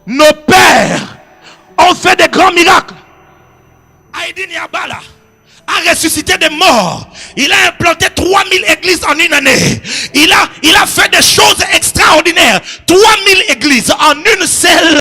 Nos pères ont fait des grands miracles. Haïdi Niabala a ressuscité des morts. Il a implanté 3000 églises en une année. Il a fait des choses extraordinaires. 3000 églises en une seule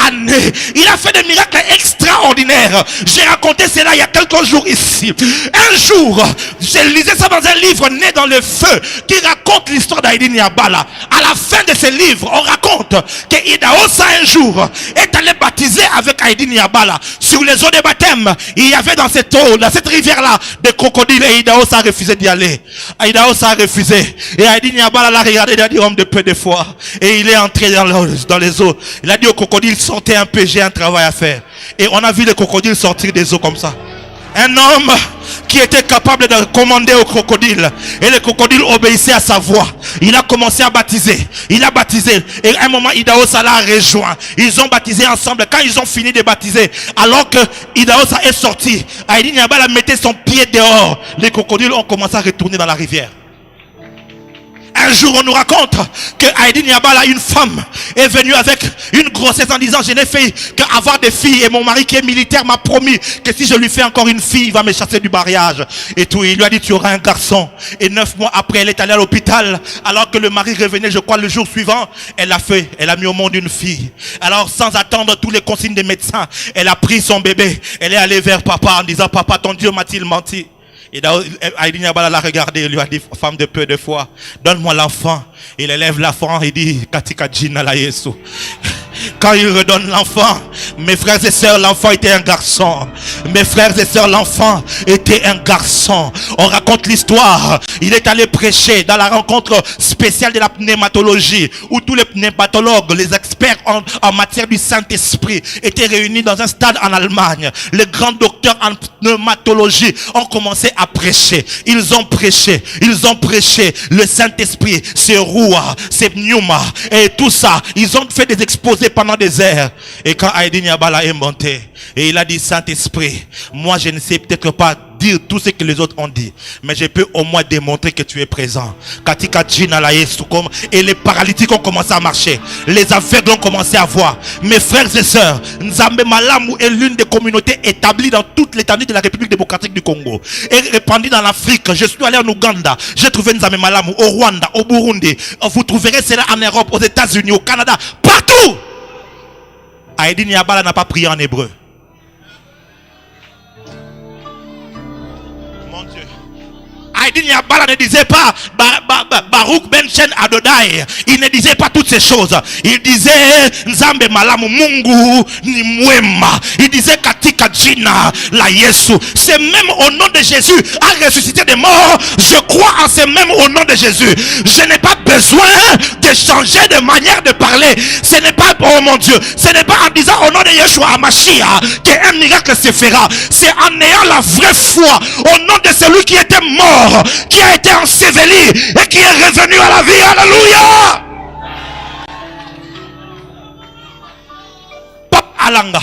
année. Il a fait des miracles extraordinaires. J'ai raconté cela il y a quelques jours ici. Un jour, je lisais ça dans un livre Né dans le feu qui raconte l'histoire d'Haïdi Niabala. À la fin de ce livre, on raconte que Idahosa un jour est allé baptiser avec Haïdi Niabala. Sur les eaux de baptême, il y avait dans cette eau, dans cette rivière-là, des crocodiles, et Idahosa a refusé d'y aller. Idahosa a refusé. Et Haïdi Niabala l'a regardé, il a dit homme de peu de foi. Et il est entré dans les eaux. Il a dit au crocodile, sortez un peu, j'ai un travail à faire. Et on a vu les crocodiles sortir des eaux comme ça. Un homme qui était capable de commander au crocodile. Et le crocodile obéissait à sa voix. Il a commencé à baptiser. Il a baptisé. Et à un moment, Idahosa l'a rejoint. Ils ont baptisé ensemble. Quand ils ont fini de baptiser, alors que Idahosa est sorti, Haïdi Niabala mettait son pied dehors. Les crocodiles ont commencé à retourner dans la rivière. Un jour, on nous raconte que Haïdi Niabala, une femme, est venue avec une grossesse en disant, je n'ai fait qu'avoir des filles et mon mari qui est militaire m'a promis que si je lui fais encore une fille, il va me chasser du mariage. Et tout, il lui a dit, tu auras un garçon. Et 9 mois après, elle est allée à l'hôpital. Alors que le mari revenait, je crois, le jour suivant, elle a mis au monde une fille. Alors, sans attendre tous les consignes des médecins, elle a pris son bébé. Elle est allée vers papa en disant, papa, ton Dieu m'a-t-il menti? Et Haïdi Niabala l'a regardé et lui a dit, femme de peu de foi, donne-moi l'enfant. Il élève l'enfant et dit, Katika Jina la Yesu. Quand il redonne l'enfant, mes frères et sœurs, l'enfant était un garçon. Mes frères et sœurs, l'enfant était un garçon. On raconte l'histoire. Il est allé prêcher dans la rencontre spéciale de la pneumatologie, où tous les pneumatologues, les experts en matière du Saint-Esprit étaient réunis dans un stade en Allemagne. Les grands docteurs en pneumatologie ont commencé à prêcher. Ils ont prêché. Le Saint-Esprit, c'est Roua, c'est Pneuma et tout ça. Ils ont fait des exposés pendant des heures. Et quand Haïdi Niabala est monté, et il a dit, Saint-Esprit, moi je ne sais peut-être pas dire tout ce que les autres ont dit, mais je peux au moins démontrer que tu es présent. Katika Jina la Yesu. Et les paralytiques ont commencé à marcher. Les aveugles ont commencé à voir. Mes frères et sœurs, Nzambe Malamu est l'une des communautés établies dans toute l'étendue de la République démocratique du Congo. Et répandue dans l'Afrique. Je suis allé en Ouganda. J'ai trouvé Nzambe Malamu au Rwanda, au Burundi. Vous trouverez cela en Europe, aux États-Unis, au Canada, partout. Haïdi Niabala n'a pas prié en hébreu. Mon Dieu. Haïdi Niabala ne disait pas Baruch Ben Chen Adonai. Il ne disait pas toutes ces choses. Il disait Nzambe Malamu Mungu ni mwema. Il disait Katika Jina la Yesu. C'est même au nom de Jésus a ressuscité des morts. Je crois en ce même au nom de Jésus. Je n'ai pas besoin de changer de manière de parler. Ce n'est pas, oh mon Dieu, ce n'est pas en disant au nom de Yeshua Hamashiach qu'un miracle se fera. C'est en ayant la vraie foi au nom de celui qui était mort, qui a été enseveli et qui est revenu à la vie. Alléluia. Pap Alanga.